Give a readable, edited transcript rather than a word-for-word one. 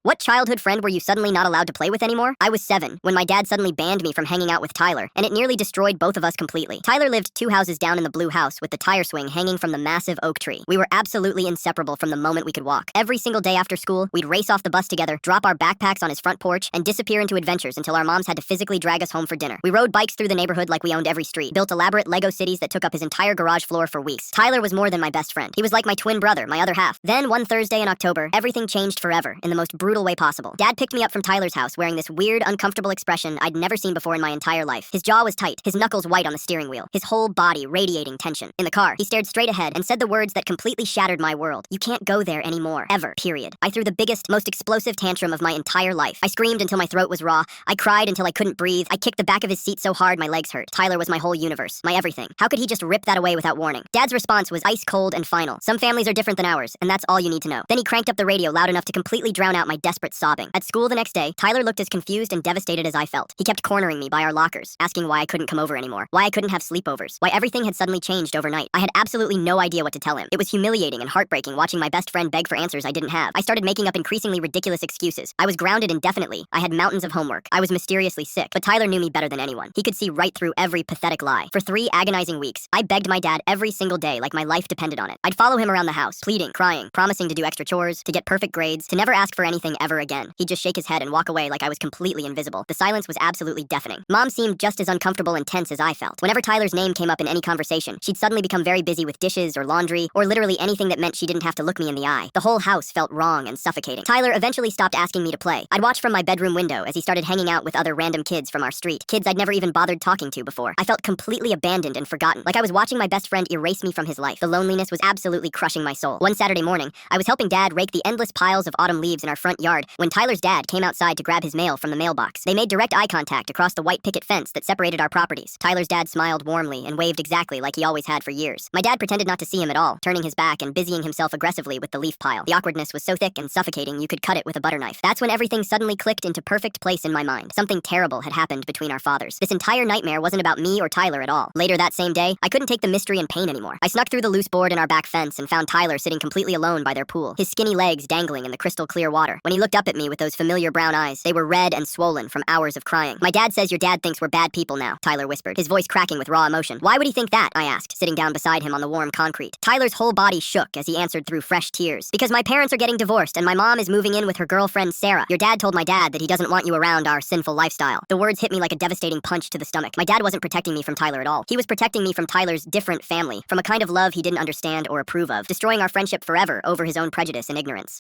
What childhood friend were you suddenly not allowed to play with anymore? I was 7 when my dad suddenly banned me from hanging out with Tyler, and it nearly destroyed both of us completely. Tyler lived 2 houses down in the blue house with the tire swing hanging from the massive oak tree. We were absolutely inseparable from the moment we could walk. Every single day after school, we'd race off the bus together, drop our backpacks on his front porch, and disappear into adventures until our moms had to physically drag us home for dinner. We rode bikes through the neighborhood like we owned every street, built elaborate Lego cities that took up his entire garage floor for weeks. Tyler was more than my best friend. He was like my twin brother, my other half. Then one Thursday in October, everything changed forever in the most brutal way possible. Dad picked me up from Tyler's house wearing this weird, uncomfortable expression I'd never seen before in my entire life. His jaw was tight, his knuckles white on the steering wheel, his whole body radiating tension. In the car, he stared straight ahead and said the words that completely shattered my world. You can't go there anymore. Ever. Period. I threw the biggest, most explosive tantrum of my entire life. I screamed until my throat was raw. I cried until I couldn't breathe. I kicked the back of his seat so hard my legs hurt. Tyler was my whole universe, my everything. How could he just rip that away without warning? Dad's response was ice cold and final. Some families are different than ours, and that's all you need to know. Then he cranked up the radio loud enough to completely drown out my desperate sobbing. At school the next day, Tyler looked as confused and devastated as I felt. He kept cornering me by our lockers, asking why I couldn't come over anymore, why I couldn't have sleepovers, why everything had suddenly changed overnight. I had absolutely no idea what to tell him. It was humiliating and heartbreaking watching my best friend beg for answers I didn't have. I started making up increasingly ridiculous excuses. I was grounded indefinitely. I had mountains of homework. I was mysteriously sick. But Tyler knew me better than anyone. He could see right through every pathetic lie. For 3 agonizing weeks, I begged my dad every single day like my life depended on it. I'd follow him around the house, pleading, crying, promising to do extra chores, to get perfect grades, to never ask for anything ever again. He'd just shake his head and walk away like I was completely invisible. The silence was absolutely deafening. Mom seemed just as uncomfortable and tense as I felt. Whenever Tyler's name came up in any conversation, she'd suddenly become very busy with dishes or laundry, or literally anything that meant she didn't have to look me in the eye. The whole house felt wrong and suffocating. Tyler eventually stopped asking me to play. I'd watch from my bedroom window as he started hanging out with other random kids from our street, kids I'd never even bothered talking to before. I felt completely abandoned and forgotten, like I was watching my best friend erase me from his life. The loneliness was absolutely crushing my soul. One Saturday morning, I was helping Dad rake the endless piles of autumn leaves in our front yard when Tyler's dad came outside to grab his mail from the mailbox. They made direct eye contact across the white picket fence that separated our properties. Tyler's dad smiled warmly and waved exactly like he always had for years. My dad pretended not to see him at all, turning his back and busying himself aggressively with the leaf pile. The awkwardness was so thick and suffocating you could cut it with a butter knife. That's when everything suddenly clicked into perfect place in my mind. Something terrible had happened between our fathers. This entire nightmare wasn't about me or Tyler at all. Later that same day, I couldn't take the mystery and pain anymore. I snuck through the loose board in our back fence and found Tyler sitting completely alone by their pool, his skinny legs dangling in the crystal clear water. When he looked up at me with those familiar brown eyes, they were red and swollen from hours of crying. My dad says your dad thinks we're bad people now, Tyler whispered, his voice cracking with raw emotion. Why would he think that? I asked, sitting down beside him on the warm concrete. Tyler's whole body shook as he answered through fresh tears. Because my parents are getting divorced and my mom is moving in with her girlfriend Sarah. Your dad told my dad that he doesn't want you around our sinful lifestyle. The words hit me like a devastating punch to the stomach. My dad wasn't protecting me from Tyler at all. He was protecting me from Tyler's different family, from a kind of love he didn't understand or approve of, destroying our friendship forever over his own prejudice and ignorance.